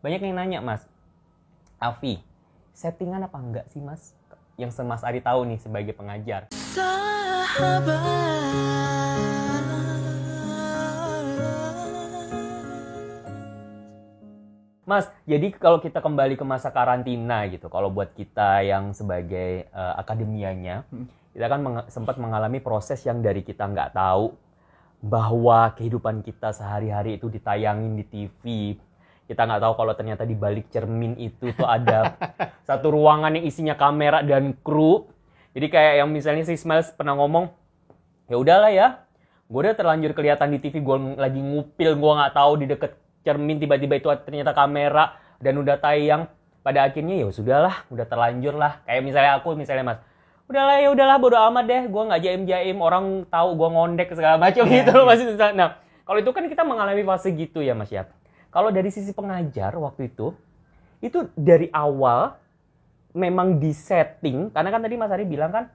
banyak yang nanya, Mas, Afi, settingan apa enggak sih, Mas? Yang Mas Ari tahu nih sebagai pengajar. Mas, jadi kalau kita kembali ke masa karantina gitu, kalau buat kita yang sebagai akademianya, kita kan sempat mengalami proses yang dari kita nggak tahu bahwa kehidupan kita sehari-hari itu ditayangin di TV. Kita nggak tahu kalau ternyata di balik cermin itu tuh ada satu ruangan yang isinya kamera dan kru. Jadi kayak yang misalnya si Smiles pernah ngomong, ya udahlah ya, gue udah terlanjur kelihatan di TV, gue lagi ngupil, gue nggak tahu di deket cermin tiba-tiba itu ternyata kamera dan udah tayang. Pada akhirnya ya sudahlah, udah terlanjur lah. Kayak misalnya Mas, udahlah bodo amat deh, gue nggak jaim-jaim, orang tahu gue ngondek segala macam gitu loh Mas. Nah, kalau itu kan kita mengalami fase gitu ya Mas ya. Kalau dari sisi pengajar waktu itu dari awal memang disetting, karena kan tadi Mas Ari bilang kan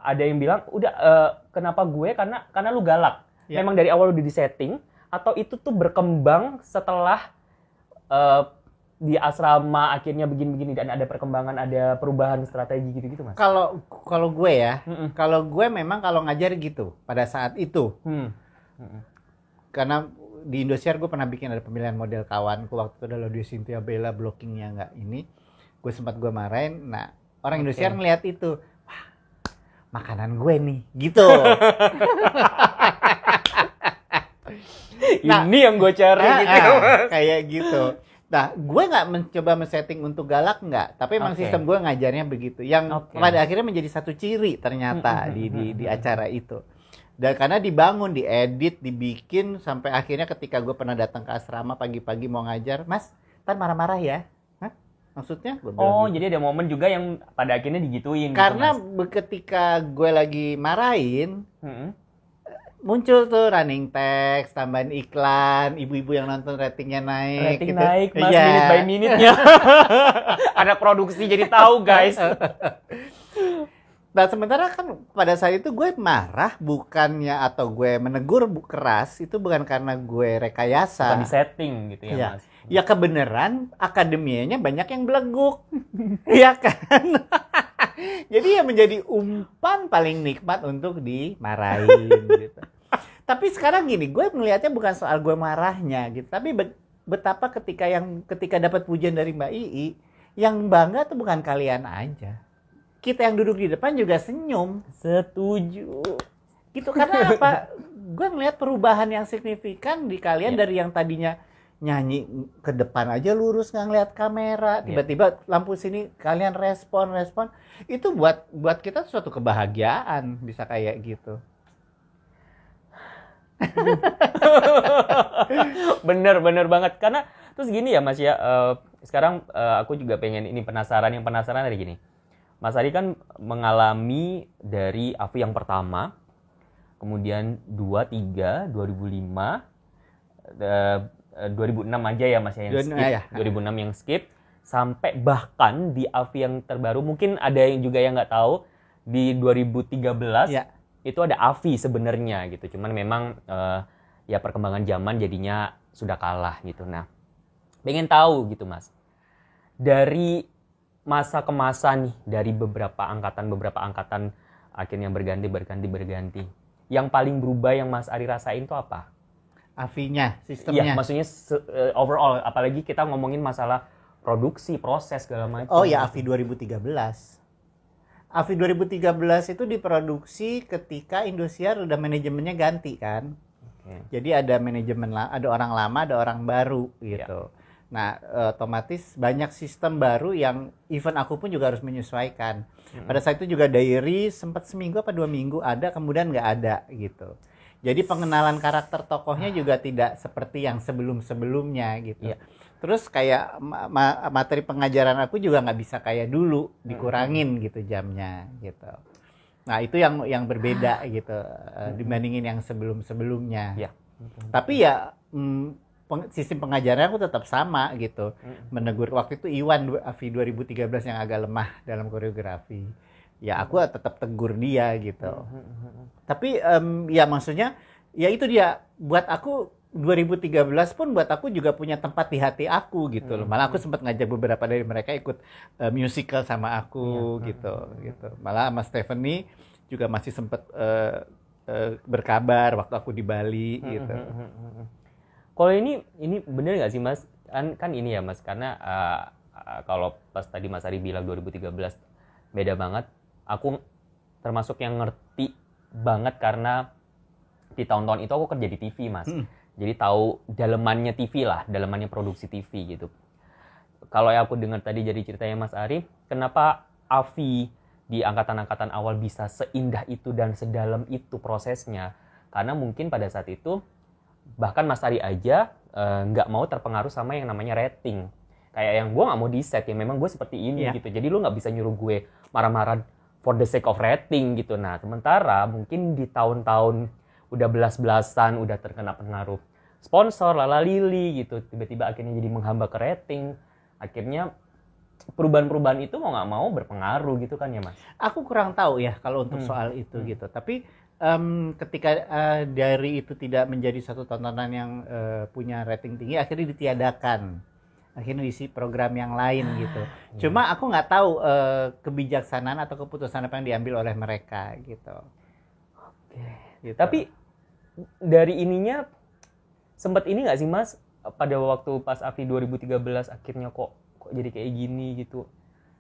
ada yang bilang udah kenapa gue karena lu galak. Yeah. Memang dari awal udah disetting atau itu tuh berkembang setelah di asrama akhirnya begini-begini dan ada perkembangan, ada perubahan strategi gitu-gitu Mas? Kalau gue ya, kalau gue memang kalau ngajar gitu pada saat itu. Karena di Indosiar gue pernah bikin ada pemilihan model kawanku waktu itu ada Laudia Cynthia Bella blockingnya nggak ini, gue sempat gue marahin. Nah orang Indosiar ngeliat itu, wah makanan gue nih gitu. Nah, ini yang gue cari gitu. Kayak gitu. Nah, gue nggak mencoba men-setting untuk galak nggak, tapi emang sistem gue ngajarnya begitu. Yang pada akhirnya menjadi satu ciri ternyata di acara itu. Dan karena dibangun, diedit, dibikin sampai akhirnya ketika gue pernah datang ke asrama pagi-pagi mau ngajar, Mas, ntar marah-marah ya. Hah? Maksudnya? Gitu. Jadi ada momen juga yang pada akhirnya digituin. Karena gitu, Mas. Ketika gue lagi marahin, muncul tuh running text, tambahan iklan, ibu-ibu yang nonton ratingnya naik. Rating gitu. Naik, Mas, minute by minute-nya. Ada produksi jadi tahu, guys. Nah, sementara kan pada saat itu gue marah bukannya atau gue menegur keras, itu bukan karena gue rekayasa. Bukan di setting gitu ya, Mas. Ya kebenaran akademianya banyak yang beleguk. Iya kan? Jadi ya menjadi umpan paling nikmat untuk dimarahin gitu. Tapi sekarang gini, gue melihatnya bukan soal gue marahnya gitu, tapi betapa ketika dapat pujian dari Mbak Ii, yang bangga tuh bukan kalian aja. Kita yang duduk di depan juga senyum. Setuju. Gitu, karena apa? Gue ngelihat perubahan yang signifikan di kalian dari yang tadinya nyanyi ke depan aja lurus nggak ngeliat kamera, tiba-tiba lampu sini kalian respon. Itu buat kita suatu kebahagiaan bisa kayak gitu. Bener banget. Karena terus gini ya Mas ya, sekarang aku juga pengen ini penasaran dari gini. Mas Ari kan mengalami dari Afi yang pertama, kemudian 2005, 2006 aja ya Mas yang skip, 2006 yang skip, sampai bahkan di Afi yang terbaru, mungkin ada yang juga yang nggak tahu, di 2013 itu ada Afi sebenarnya gitu, cuman memang ya perkembangan zaman jadinya sudah kalah gitu. Nah, pengen tahu gitu Mas, dari masa ke masa nih, dari beberapa angkatan akhirnya berganti. Yang paling berubah yang Mas Ari rasain itu apa? Afinya, sistemnya. Iya, maksudnya overall, apalagi kita ngomongin masalah produksi, proses segala macam. Oh ya, Afi 2013. Afi 2013 itu diproduksi ketika Indosiar udah manajemennya ganti kan. Jadi ada manajemen, ada orang lama, ada orang baru gitu. Nah, otomatis banyak sistem baru yang even aku pun juga harus menyesuaikan. Pada saat itu juga diary sempat seminggu apa 2 minggu ada, kemudian nggak ada gitu. Jadi pengenalan karakter tokohnya juga tidak seperti yang sebelum-sebelumnya gitu. Terus kayak materi pengajaran aku juga nggak bisa kayak dulu, dikurangin gitu jamnya gitu. Nah itu yang berbeda gitu dibandingin yang sebelum-sebelumnya. Tapi ya sistem pengajaran aku tetap sama gitu. Menegur waktu itu Iwan Afi 2013 yang agak lemah dalam koreografi. Ya aku tetap tegur dia gitu. Tapi ya maksudnya ya itu dia buat aku 2013 pun buat aku juga punya tempat di hati aku gitu loh. Malah aku sempat ngajak beberapa dari mereka ikut musical sama aku gitu. Malah sama Stephanie juga masih sempat berkabar waktu aku di Bali gitu. Kalau ini bener nggak sih Mas? Kan ini ya Mas, karena kalau pas tadi Mas Ari bilang 2013 beda banget. Aku termasuk yang ngerti banget karena di tahun-tahun itu aku kerja di TV Mas. Jadi tahu dalemannya TV lah, dalemannya produksi TV gitu. Kalau yang aku dengar tadi dari ceritanya Mas Ari, kenapa Avi di angkatan-angkatan awal bisa seindah itu dan sedalam itu prosesnya? Karena mungkin pada saat itu, bahkan Mas Ari aja nggak mau terpengaruh sama yang namanya rating. Kayak yang gue nggak mau di set, ya memang gue seperti ini gitu. Jadi lu nggak bisa nyuruh gue marah-marah for the sake of rating gitu. Nah, sementara mungkin di tahun-tahun udah belas-belasan, udah terkena pengaruh sponsor, lala lili gitu, tiba-tiba akhirnya jadi menghamba ke rating, akhirnya perubahan-perubahan itu mau nggak mau berpengaruh gitu kan ya Mas? Aku kurang tahu ya kalau untuk soal itu gitu, tapi ketika dari itu tidak menjadi satu tontonan yang punya rating tinggi, akhirnya ditiadakan, akhirnya diisi program yang lain gitu. Cuma aku nggak tahu kebijaksanaan atau keputusan apa yang diambil oleh mereka gitu. Gitu. Tapi dari ininya sempat ini nggak sih Mas, pada waktu pas Avi 2013 akhirnya kok jadi kayak gini gitu?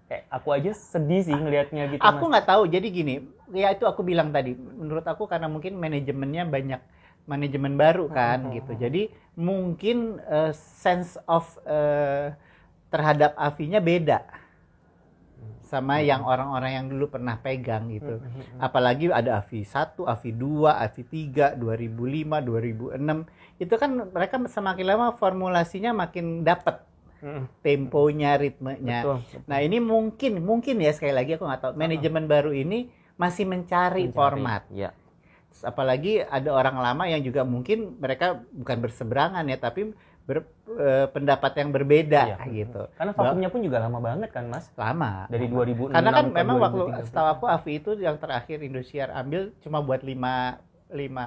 Kayak aku aja sedih sih ngelihatnya gitu. Aku nggak tahu. Jadi gini, ya itu aku bilang tadi. Menurut aku karena mungkin manajemennya banyak manajemen baru kan gitu. Jadi mungkin sense of terhadap Avinya beda sama yang orang-orang yang dulu pernah pegang gitu. Apalagi ada Avi 1, Avi 2, Avi 3, 2005, 2006. Itu kan mereka semakin lama formulasinya makin dapat temponya, ritmenya. Betul. Nah, ini mungkin ya, sekali lagi aku nggak tahu. Manajemen baru ini masih mencari format. Ya. Apalagi ada orang lama yang juga mungkin mereka bukan berseberangan ya, tapi pendapat yang berbeda gitu. Karena vakumnya pun juga lama banget kan Mas? Lama. Dari 2006 Karena kan ke memang 2013. waktu setahu aku Avi itu yang terakhir Indosiar ambil cuma buat 5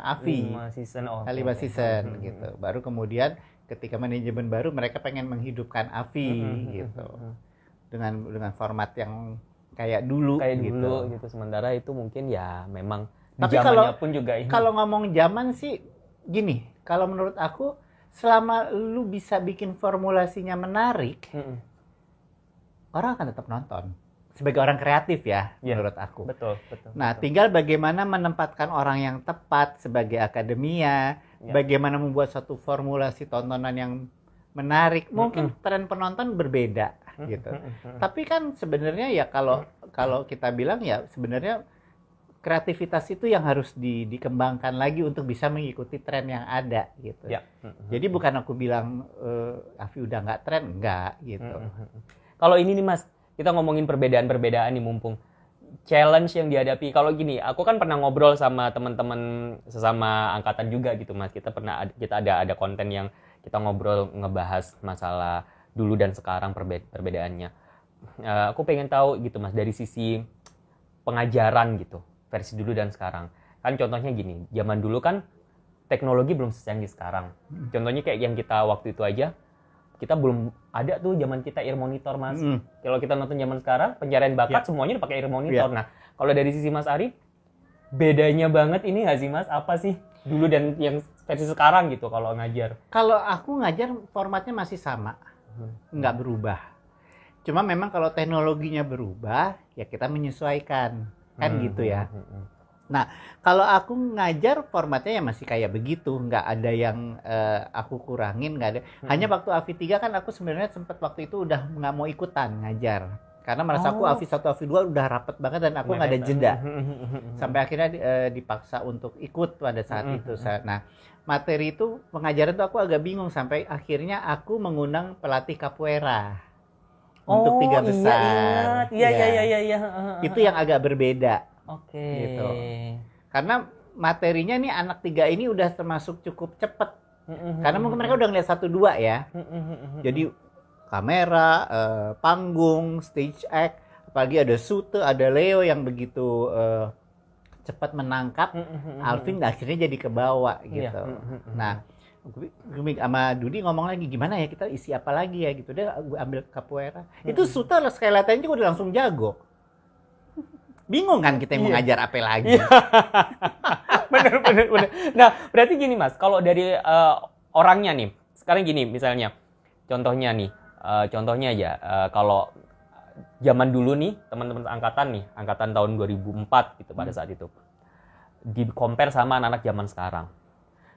Avi. 5 season. 5 season gitu. Baru kemudian ketika manajemen baru mereka pengen menghidupkan Avi gitu. Dengan format yang kayak dulu gitu. Sementara itu mungkin ya memang tapi zamannya pun juga ini. Kalau ngomong zaman sih gini, kalau menurut aku selama lu bisa bikin formulasinya menarik, orang akan tetap nonton. Sebagai orang kreatif ya, menurut aku. Betul. Nah, tinggal bagaimana menempatkan orang yang tepat sebagai akademia, bagaimana membuat satu formulasi tontonan yang menarik. Mungkin tren penonton berbeda gitu. Tapi kan sebenarnya ya kalau kita bilang ya sebenarnya kreativitas itu yang harus dikembangkan lagi untuk bisa mengikuti tren yang ada gitu. Jadi bukan aku bilang Avi udah nggak tren, enggak gitu. Kalau ini nih Mas, kita ngomongin perbedaan-perbedaan nih mumpung. Challenge yang dihadapi. Kalau gini, aku kan pernah ngobrol sama teman-teman sesama angkatan juga gitu Mas. Kita ada konten yang kita ngobrol ngebahas masalah dulu dan sekarang perbedaannya. Aku pengen tahu gitu Mas dari sisi pengajaran gitu. Versi dulu dan sekarang. Kan contohnya gini, zaman dulu kan teknologi belum secanggih sekarang. Contohnya kayak yang kita waktu itu aja, kita belum ada tuh zaman kita ear monitor Mas. Kalau kita nonton zaman sekarang, pencarian bakat semuanya pakai ear monitor. Nah, kalau dari sisi Mas Ari, bedanya banget ini nggak sih Mas? Apa sih dulu dan yang versi sekarang gitu kalau ngajar? Kalau aku ngajar formatnya masih sama, nggak berubah. Cuma memang kalau teknologinya berubah, ya kita menyesuaikan. Kan gitu ya. Nah, kalau aku ngajar formatnya ya masih kayak begitu, nggak ada yang aku kurangin, nggak ada. Hanya waktu Avi 3 kan aku sebenarnya sempat waktu itu udah nggak mau ikutan ngajar. Karena merasa aku Avi 1, Avi 2 udah rapet banget dan aku nggak ada jeda. Sampai akhirnya dipaksa untuk ikut pada saat itu. Nah, materi itu, pengajaran itu aku agak bingung sampai akhirnya aku mengundang pelatih capoeira. Untuk 3 besar. Iya. Itu yang agak berbeda. Oke. Gitu. Karena materinya nih anak 3 ini udah termasuk cukup cepet. Karena mungkin mereka udah ngeliat 1-2 ya. Jadi kamera, panggung, stage act, apalagi ada Sute, ada Leo yang begitu cepat menangkap. Alvin akhirnya jadi kebawa gitu. Nah, Gue sama Dudi ngomong lagi gimana ya kita isi apa lagi ya gitu. Dia gue ambil capoeira. Itu Suta skeletonnya juga udah langsung jago. Bingung kan kita yang mengajar apa lagi. Bener. Nah, berarti gini Mas, kalau dari orangnya nih, sekarang gini misalnya, contohnya aja, kalau zaman dulu nih, teman-teman angkatan tahun 2004 gitu pada saat itu, di-compare sama anak-anak zaman sekarang.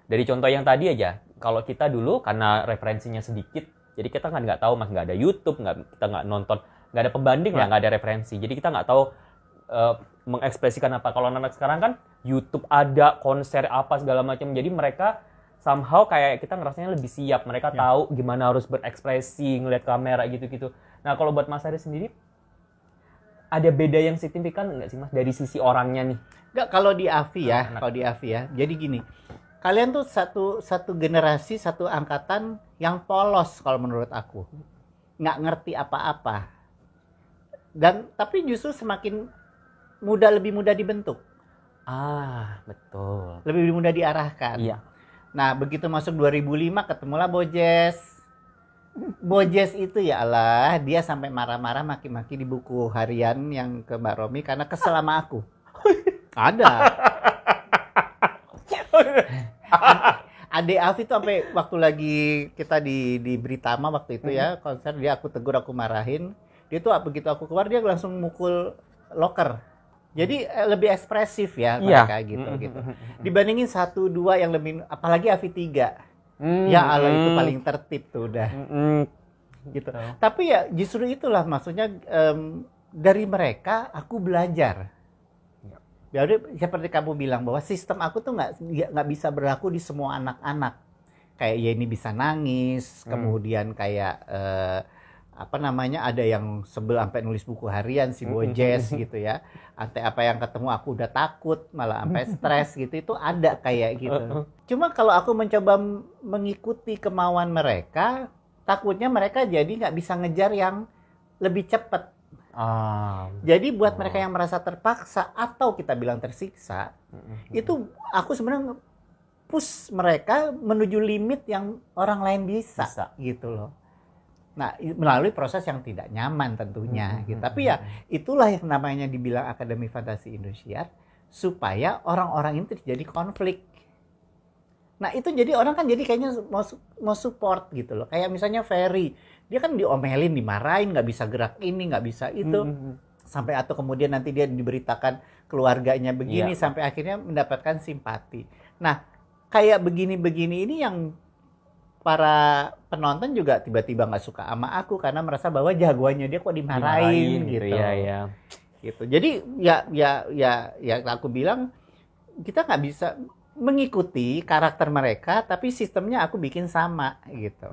Dari contoh yang tadi aja, kalau kita dulu karena referensinya sedikit, jadi kita kan nggak tahu Mas, nggak ada YouTube, kita nggak nonton, nggak ada pembanding lah, nggak ada referensi. Jadi kita nggak tahu mengekspresikan apa. Kalau anak sekarang kan YouTube ada, konser apa segala macam. Jadi mereka somehow kayak kita ngerasanya lebih siap. Mereka tahu gimana harus berekspresi, ngeliat kamera gitu-gitu. Nah kalau buat Mas Ari sendiri, ada beda yang signifikan nggak sih Mas dari sisi orangnya nih? Nggak, kalau di AFI ya. Jadi gini, kalian tuh satu generasi, satu angkatan yang polos kalau menurut aku. Nggak ngerti apa-apa. Tapi justru semakin lebih mudah dibentuk. Betul. Lebih mudah diarahkan. Iya. Nah, begitu masuk 2005 ketemulah Bojes. Bojes itu ya Allah, dia sampai marah-marah maki-maki di buku harian yang ke Mbak Romi karena kesel sama aku. Ada. Ade Afi tuh sampai waktu lagi kita di Britama waktu itu ya, konser, dia aku tegur, aku marahin. Dia tuh begitu aku keluar dia langsung mukul loker. Jadi lebih ekspresif ya mereka gitu. Dibandingin 1-2 yang lebih, apalagi Afi 3. Ya Allah itu paling tertib tuh udah. Gitu. Tapi ya justru itulah maksudnya dari mereka aku belajar. Ya udah seperti kamu bilang bahwa sistem aku tuh nggak bisa berlaku di semua anak-anak. Kayak Yeni bisa nangis, kemudian kayak ada yang sebel sampai nulis buku harian si Bojes gitu ya. Apa yang ketemu aku udah takut, malah sampai stres gitu, itu ada kayak gitu. Cuma kalau aku mencoba mengikuti kemauan mereka, takutnya mereka jadi nggak bisa ngejar yang lebih cepat. Jadi buat mereka yang merasa terpaksa atau kita bilang tersiksa, itu aku sebenarnya push mereka menuju limit yang orang lain bisa. Gitu loh. Nah, melalui proses yang tidak nyaman tentunya. Gitu. Tapi ya itulah yang namanya dibilang Akademi Fantasi Indosiar, supaya orang-orang ini terjadi konflik. Nah itu jadi orang kan jadi kayaknya mau support gitu loh. Kayak misalnya Ferry, dia kan diomelin, dimarahin, nggak bisa gerak ini, nggak bisa itu. Sampai atau kemudian nanti dia diberitakan keluarganya begini, sampai akhirnya mendapatkan simpati. Nah kayak begini-begini ini yang para penonton juga tiba-tiba nggak suka sama aku karena merasa bahwa jagoannya dia kok dimarahin gitu. Iya. Gitu. Jadi ya aku bilang kita nggak bisa mengikuti karakter mereka, tapi sistemnya aku bikin sama gitu.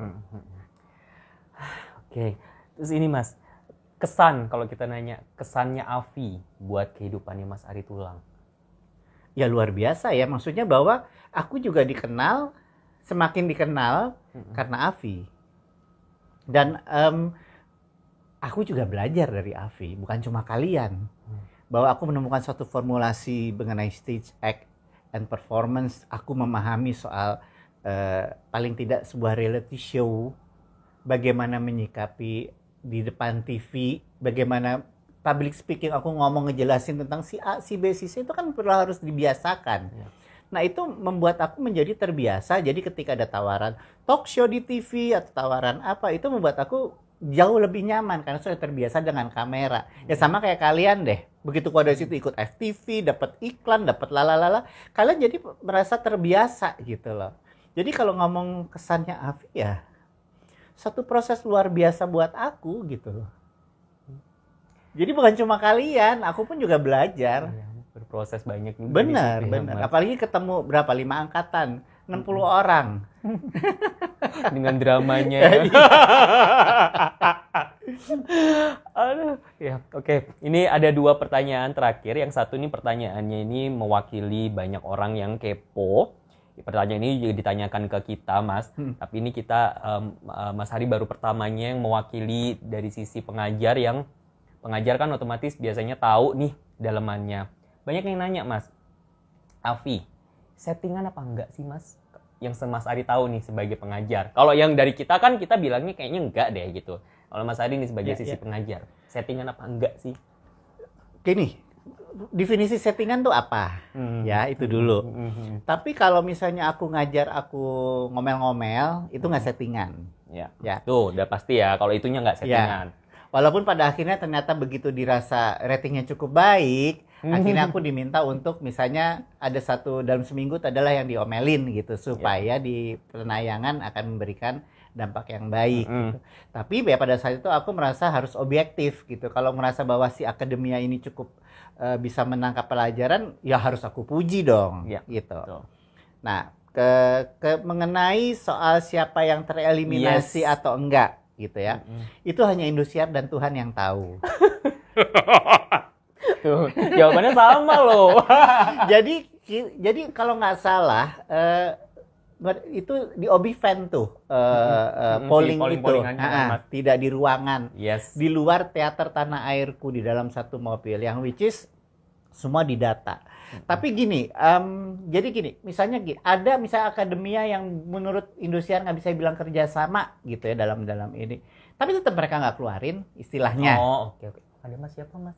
Oke. Terus ini Mas, kesan kalau kita nanya kesannya Afi buat kehidupannya Mas Ari Tulang. Ya luar biasa ya, maksudnya bahwa aku juga semakin dikenal karena Afi. Dan aku juga belajar dari Afi, bukan cuma kalian. Bahwa aku menemukan suatu formulasi mengenai stage act and performance, aku memahami soal paling tidak sebuah reality show, bagaimana menyikapi di depan TV, bagaimana public speaking, aku ngomong ngejelasin tentang si A, si B, si C, itu kan perlu harus dibiasakan. Nah itu membuat aku menjadi terbiasa. Jadi ketika ada tawaran talk show di TV atau tawaran apa, itu membuat aku jauh lebih nyaman karena sudah terbiasa dengan kamera. Ya sama kayak kalian deh. Begitu aku ada di situ ikut FTV, dapat iklan, dapat lalala, kalian jadi merasa terbiasa gitu loh. Jadi kalau ngomong kesannya Afi ya, satu proses luar biasa buat aku gitu loh. Jadi bukan cuma kalian, aku pun juga belajar. Berproses banyak juga. Benar. Apalagi ketemu 5 angkatan, 60 orang. Dengan dramanya. Aduh, ya, oke. Ini ada 2 pertanyaan terakhir. Yang satu ini pertanyaannya ini mewakili banyak orang yang kepo. Pertanyaan ini juga ditanyakan ke kita, Mas. Tapi ini kita, Mas Hari baru pertamanya yang mewakili dari sisi pengajar, yang pengajar kan otomatis biasanya tahu nih dalemannya. Banyak yang nanya, Mas, Afi, settingan apa enggak sih, Mas? yang Mas Ari tahu nih sebagai pengajar? Kalau yang dari kita kan kita bilangnya kayaknya enggak deh gitu. Kalau Mas Ari nih sebagai sisi pengajar, settingan apa enggak sih? Gini, definisi settingan tuh apa? Ya, itu dulu. Tapi kalau misalnya aku ngajar, aku ngomel-ngomel, itu nggak settingan. Ya. Tuh, udah pasti ya kalau itunya nggak settingan. Walaupun pada akhirnya ternyata begitu dirasa ratingnya cukup baik, akhirnya aku diminta untuk misalnya ada satu dalam seminggu adalah yang diomelin gitu, supaya di penayangan akan memberikan dampak yang baik. Gitu. Tapi ya pada saat itu aku merasa harus objektif gitu. Kalau merasa bahwa si akademia ini cukup bisa menangkap pelajaran, ya harus aku puji dong, gitu. Betul. Nah, mengenai soal siapa yang tereliminasi atau enggak, gitu ya. Itu hanya Indosiar dan Tuhan yang tahu. Tuh, jawabannya sama loh. jadi kalau nggak salah, itu di Obiven tuh polling itu tidak di ruangan, di luar teater Tanah Airku di dalam satu mobil yang which is semua didata. Tapi gini, jadi gini, misalnya ada misalnya akademia yang menurut Indosiar nggak bisa bilang kerjasama gitu ya dalam ini, tapi tetap mereka nggak keluarin istilahnya. Oke. Ada Mas siapa Mas?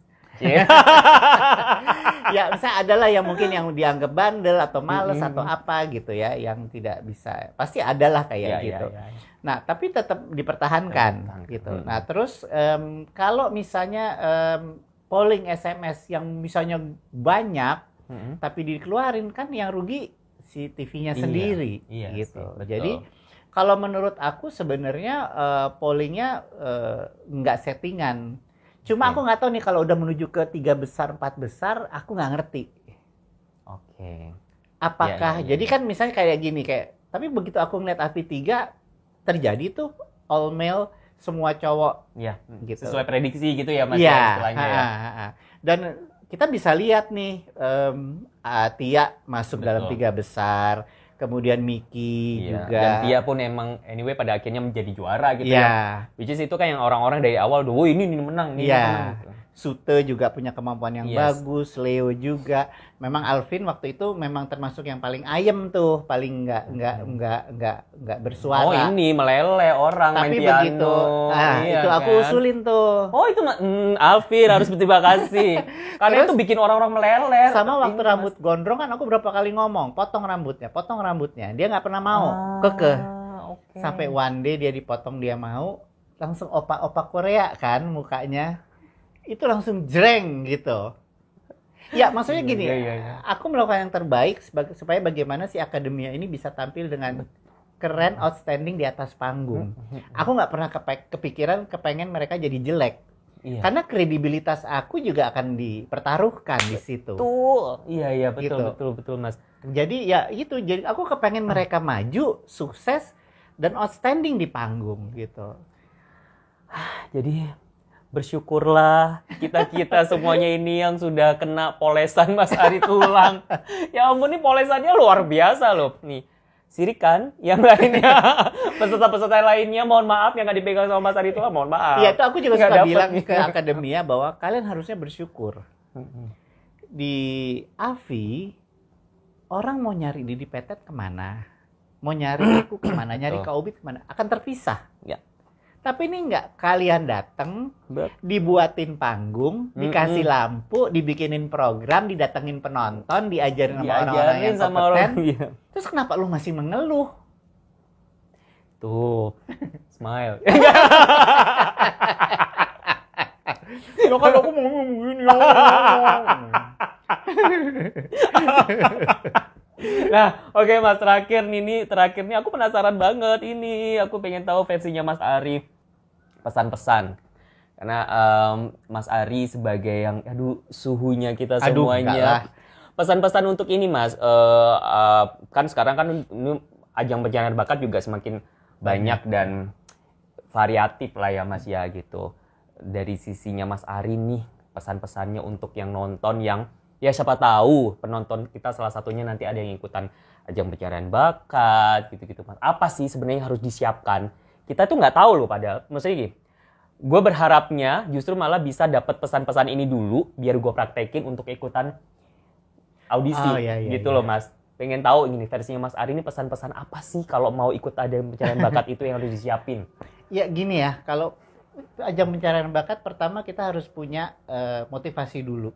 Ya misalnya adalah yang mungkin yang dianggap bandel atau males atau apa gitu ya, yang tidak bisa, pasti adalah kayak gitu. Nah tapi tetap dipertahankan gitu. Nah terus kalau misalnya polling SMS yang misalnya banyak tapi dikeluarin, kan yang rugi si TV-nya sendiri gitu. Sih, jadi kalau menurut aku sebenarnya pollingnya nggak settingan. Cuma aku nggak tahu nih kalau udah menuju ke 3 besar, 4 besar, aku nggak ngerti. Apakah, jadi kan misalnya kayak gini, tapi begitu aku ngeliat AV3, terjadi tuh all male, semua cowok. Gitu. Sesuai prediksi gitu ya Mas istilahnya ya. Dan kita bisa lihat nih, Tia masuk dalam 3 besar, kemudian Miki juga. Dan Tia pun emang anyway pada akhirnya menjadi juara gitu ya. Which is itu kan yang orang-orang dari awal, ini menang, ini menang. Gitu. Sute juga punya kemampuan yang bagus, Leo juga. Memang Alvin waktu itu memang termasuk yang paling ayem tuh, paling nggak bersuara. Ini meleleh orang tapi main piano. Begitu, itu aku usulin tuh. Itu Alvin harus berterima kasih. Karena itu bikin orang-orang meleleh. Sama waktu rambut gondrong kan aku berapa kali ngomong, potong rambutnya. Dia nggak pernah mau, kekeh. Sampai one day dia dipotong, dia mau, langsung opa-opa Korea kan mukanya. Itu langsung jreng gitu. Ya maksudnya gini, aku melakukan yang terbaik supaya bagaimana si akademia ini bisa tampil dengan keren, outstanding di atas panggung. Aku nggak pernah kepikiran kepengen mereka jadi jelek. Karena kredibilitas aku juga akan dipertaruhkan di situ. Betul Mas. Jadi ya itu, jadi aku kepengen mereka maju, sukses dan outstanding di panggung gitu. Jadi bersyukurlah kita semuanya ini yang sudah kena polesan Mas Ari Tulang. Ya ampun, nih polesannya luar biasa loh. Nih, sirikan yang lainnya, peserta-peserta lainnya mohon maaf yang nggak dipegang sama Mas Ari Tulang, mohon maaf. Iya, itu aku juga suka bilang ke akademia bahwa kalian harusnya bersyukur. Di AVI, orang mau nyari Didi Petet kemana? Mau nyari aku kemana? Nyari Kak Ubit kemana? Akan terpisah. Tapi ini enggak, kalian datang, dibuatin panggung, dikasih lampu, dibikinin program, didatengin penonton, diajarin sama orang-orang yang kompeten. Terus kenapa lu masih mengeluh? Tuh, smile. Lo kan aku mau begini. Nah, oke Mas, terakhir nih aku penasaran banget ini. Aku pengen tahu versinya Mas Ari. Pesan-pesan. Karena Mas Ari sebagai yang suhunya kita semuanya. Pesan-pesan untuk ini Mas. Kan sekarang kan ini ajang pencarian bakat juga semakin banyak dan variatif lah ya Mas ya gitu. Dari sisinya Mas Ari nih, pesan-pesannya untuk yang nonton yang ya siapa tahu penonton kita salah satunya nanti ada yang ikutan ajang pencarian bakat gitu-gitu Mas. Apa sih sebenarnya yang harus disiapkan? Kita tuh nggak tahu loh padahal. Maksudnya gini, gue berharapnya justru malah bisa dapat pesan-pesan ini dulu biar gue praktekin untuk ikutan audisi loh Mas. pengen tahu ini versinya Mas Ari ini pesan-pesan apa sih kalau mau ikut ajang pencarian bakat itu yang harus disiapin? Ya gini ya, kalau ajang pencarian bakat pertama kita harus punya motivasi dulu.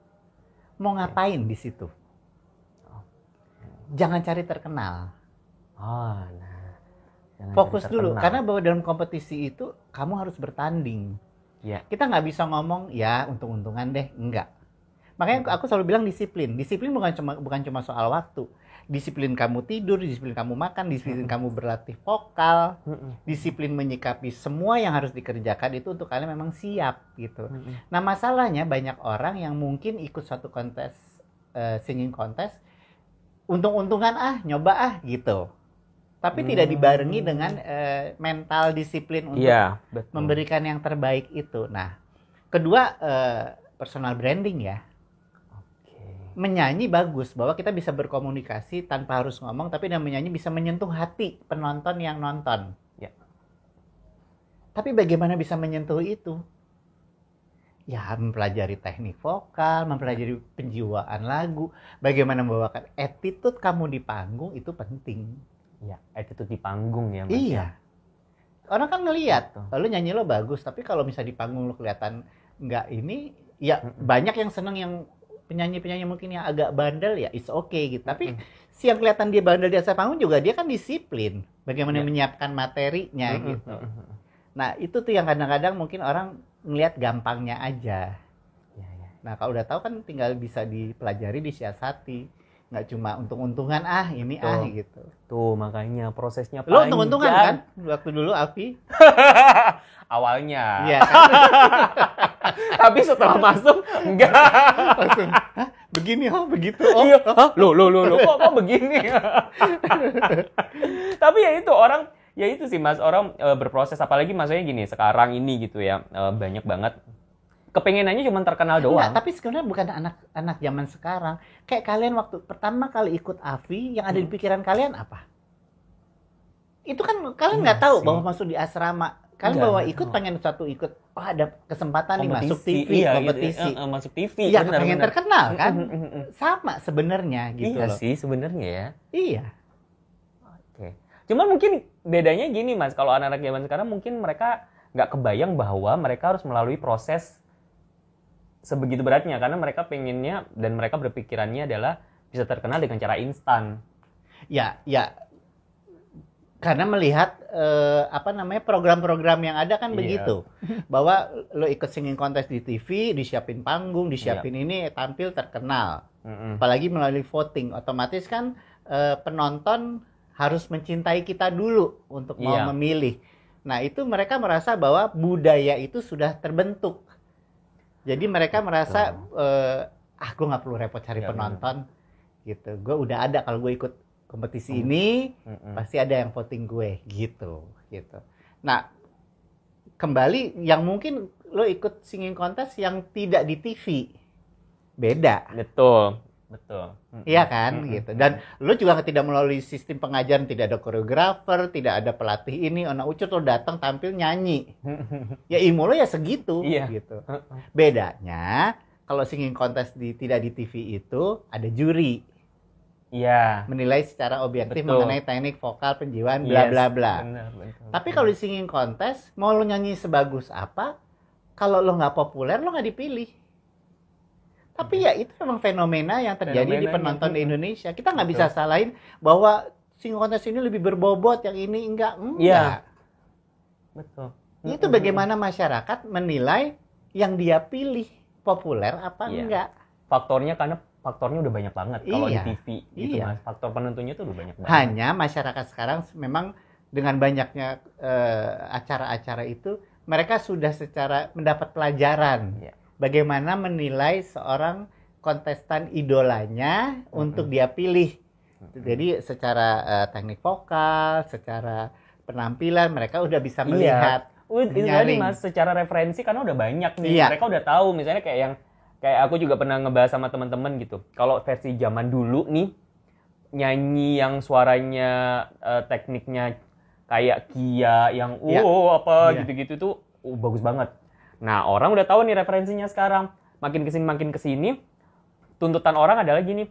Mau ngapain di situ? Jangan cari terkenal. Fokus dulu, karena bahwa dalam kompetisi itu kamu harus bertanding. Ya. Kita nggak bisa ngomong ya untung-untungan deh, enggak. Makanya aku selalu bilang disiplin. Disiplin bukan cuma soal waktu. Disiplin kamu tidur, disiplin kamu makan, disiplin kamu berlatih vokal, disiplin menyikapi semua yang harus dikerjakan itu untuk kalian memang siap gitu. Nah masalahnya banyak orang yang mungkin ikut suatu kontes singing kontes, untung-untungan nyoba gitu. Tapi tidak dibarengi dengan mental disiplin untuk memberikan yang terbaik itu. Nah, kedua personal branding ya. Menyanyi bagus, bahwa kita bisa berkomunikasi tanpa harus ngomong, tapi dengan menyanyi bisa menyentuh hati penonton yang nonton. Ya. Tapi bagaimana bisa menyentuh itu? Ya, mempelajari teknik vokal, mempelajari penjiwaan lagu, bagaimana membawakan attitude kamu di panggung itu penting. Ya, attitude di panggung ya, Mas. Iya. Orang kan ngelihat, lalu nyanyi lo bagus, tapi kalau misalnya di panggung lo kelihatan nggak ini, ya banyak yang seneng yang penyanyi-penyanyi mungkin yang agak bandel ya it's okay gitu. Tapi si yang kelihatan dia bandel di atas panggung juga dia kan disiplin. Bagaimana menyiapkan materinya gitu. Nah itu tuh yang kadang-kadang mungkin orang ngelihat gampangnya aja. Nah kalau udah tahu kan tinggal bisa dipelajari, disiasati. Nggak cuma untung-untungan ini gitu. Tuh makanya prosesnya lo panjang. Lo untung-untungan kan waktu dulu Afi? Awalnya. Iya kan? Tapi setelah masuk enggak. Langsung, begini begitu Iya. Loh, kok begini? Tapi ya itu orang, ya itu sih Mas, orang berproses, apalagi maksudnya gini, sekarang ini gitu ya, banyak banget kepengenannya cuma terkenal doang. Enggak, tapi sebenarnya bukan anak zaman sekarang. Kayak kalian waktu pertama kali ikut AFI, yang ada di pikiran kalian apa? Itu kan kalian nggak tahu bahwa masuk di asrama. Kalian bawa ikut pengen ikut, ada kesempatan nih masuk TV, kompetisi. Gitu. Masuk TV. Iya, pengen terkenal kan? Sama sebenarnya gitu iya loh. Sih sebenarnya ya. Iya. Oke. Cuman mungkin bedanya gini Mas, kalau anak-anak zaman sekarang mungkin mereka nggak kebayang bahwa mereka harus melalui proses sebegitu beratnya, karena mereka pengennya dan mereka berpikirannya adalah bisa terkenal dengan cara instan. Ya. Karena melihat program-program yang ada kan begitu. Bahwa lo ikut singing contest di TV, disiapin panggung, disiapin ini, tampil terkenal. Apalagi melalui voting, otomatis kan penonton harus mencintai kita dulu untuk mau memilih. Nah, itu mereka merasa bahwa budaya itu sudah terbentuk. Jadi mereka merasa gue nggak perlu repot cari penonton gitu. Gue udah ada, kalau gue ikut kompetisi ini pasti ada yang voting gue gitu. Nah kembali yang mungkin lo ikut singing contest yang tidak di TV beda. Betul. Iya kan gitu. Dan lo juga tidak melalui sistem pengajaran, tidak ada koreografer, tidak ada pelatih ini, Ona Ucut lo datang tampil nyanyi. Ya ilmu lo ya segitu gitu. Bedanya kalau singing contest tidak di TV itu ada juri. Iya. Menilai secara objektif mengenai teknik vokal, penjiwaan, bla bla bla. Tapi kalau di singing contest, mau lo nyanyi sebagus apa, kalau lo nggak populer, lo nggak dipilih. Tapi ya itu memang fenomena yang terjadi di penonton di Indonesia. Kita nggak bisa salahin bahwa singing contest ini lebih berbobot, yang ini enggak. Iya. Betul. Itu bagaimana masyarakat menilai yang dia pilih populer apa enggak. Faktornya udah banyak banget kalau di TV gitu Mas. Faktor penentunya tuh udah banyak banget. Hanya masyarakat sekarang memang dengan banyaknya acara-acara itu, mereka sudah secara mendapat pelajaran bagaimana menilai seorang kontestan idolanya untuk dia pilih. Jadi secara teknik vokal, secara penampilan mereka udah bisa melihat. Itu tadi Mas, secara referensi karena udah banyak nih. Mereka udah tahu misalnya kayak aku juga pernah ngebahas sama teman-teman gitu. Kalau versi zaman dulu nih, nyanyi yang suaranya tekniknya kayak Kia yang gitu-gitu tuh bagus banget. Nah, orang udah tahu nih referensinya sekarang. Makin kesini tuntutan orang adalah gini,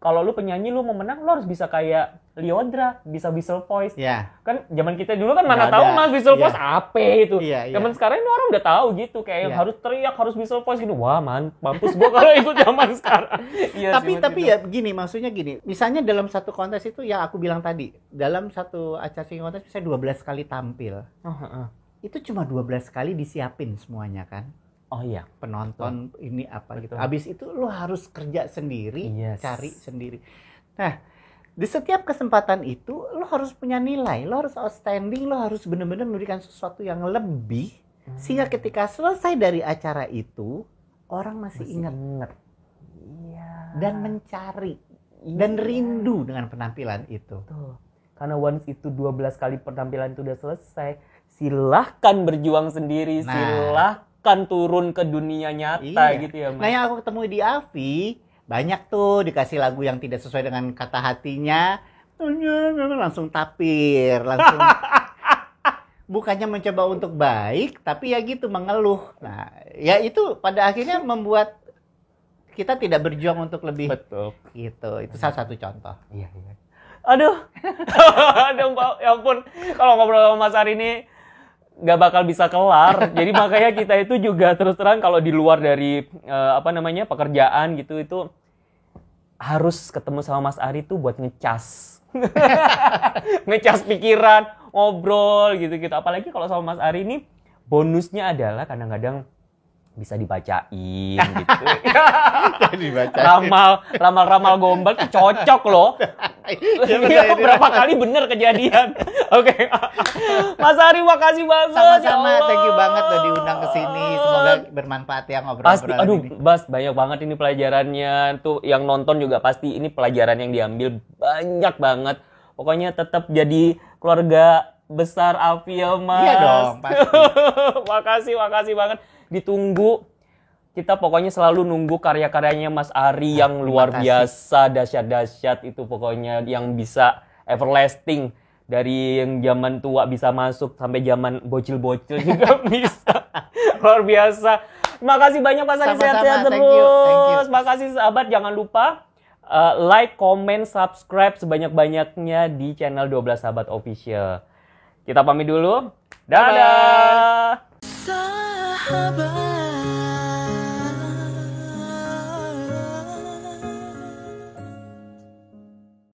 kalau lu penyanyi lu mau menang, lu harus bisa kayak Lyodra, bisa whistle voice. Ya. Kan zaman kita dulu kan mana Nggak tahu ada. mas whistle Iya. voice apa itu. Iya, iya. Zaman sekarang ini orang udah tahu gitu, kayak yang Iya. harus teriak, harus whistle voice gitu. Wah, mampus gua kalau ikut zaman sekarang. Iya, Tapi ya gini, maksudnya gini. Misalnya dalam satu kontes itu yang aku bilang tadi, dalam satu acara singing kontes bisa 12 kali tampil. Itu cuma 12 kali disiapin semuanya kan. Oh iya. Penonton ini apa gitu. Betul. Habis itu lo harus kerja sendiri, Yes. cari sendiri. Nah, di setiap kesempatan itu lo harus punya nilai, lo harus outstanding, lo harus benar-benar memberikan sesuatu yang lebih sehingga ketika selesai dari acara itu orang masih ingat Iya. dan mencari dan rindu dengan penampilan itu. Tuh. Karena once itu 12 kali penampilan itu udah selesai, silahkan berjuang sendiri, Nah. silahkan turun ke dunia nyata Iya. gitu ya, Mas. Nah, yang aku ketemu di Avi, banyak tuh dikasih lagu yang tidak sesuai dengan kata hatinya, langsung tapir, langsung bukannya mencoba untuk baik, tapi ya gitu mengeluh. Nah, ya itu pada akhirnya membuat kita tidak berjuang untuk lebih Betul. gitu. Itu salah satu contoh. Iya, iya. Aduh. Aduh, Mbak. Ya ampun. Kalau ngobrol sama Mas Ari ini nggak bakal bisa kelar. Jadi makanya kita itu juga terus terang kalau di luar dari pekerjaan gitu itu harus ketemu sama Mas Ari tuh buat ngecas. Ngecas pikiran, ngobrol gitu-gitu. Apalagi kalau sama Mas Ari ini bonusnya adalah kadang-kadang bisa dibacain gitu. Ramal gombal tuh cocok loh. Iya, Berapa kali bener kejadian. Oke. Mas Ari makasih banget. Sama-sama, Ya Allah. thank you banget udah diundang ke sini. Semoga bermanfaat ya Pasti, ngobrol-ngobrol ini. Bas, banyak banget ini pelajarannya. Tuh yang nonton juga pasti ini pelajaran yang diambil banyak banget. Pokoknya tetap jadi keluarga besar Avi ya, Mas. Iya dong, pasti. makasih banget. Ditunggu. Kita pokoknya selalu nunggu karya-karyanya Mas Ari yang luar biasa, dahsyat-dahsyat itu pokoknya yang bisa everlasting. Dari yang zaman tua bisa masuk sampai zaman bocil-bocil juga bisa. Luar biasa. Makasih banyak Mas Ari, Sama-sama, sehat-sehat thank you. terus. Makasih sahabat, jangan lupa like, comment, subscribe sebanyak-banyaknya di channel 12 Sahabat Official. Kita pamit dulu. Dadah. Bye-bye. Sahabat.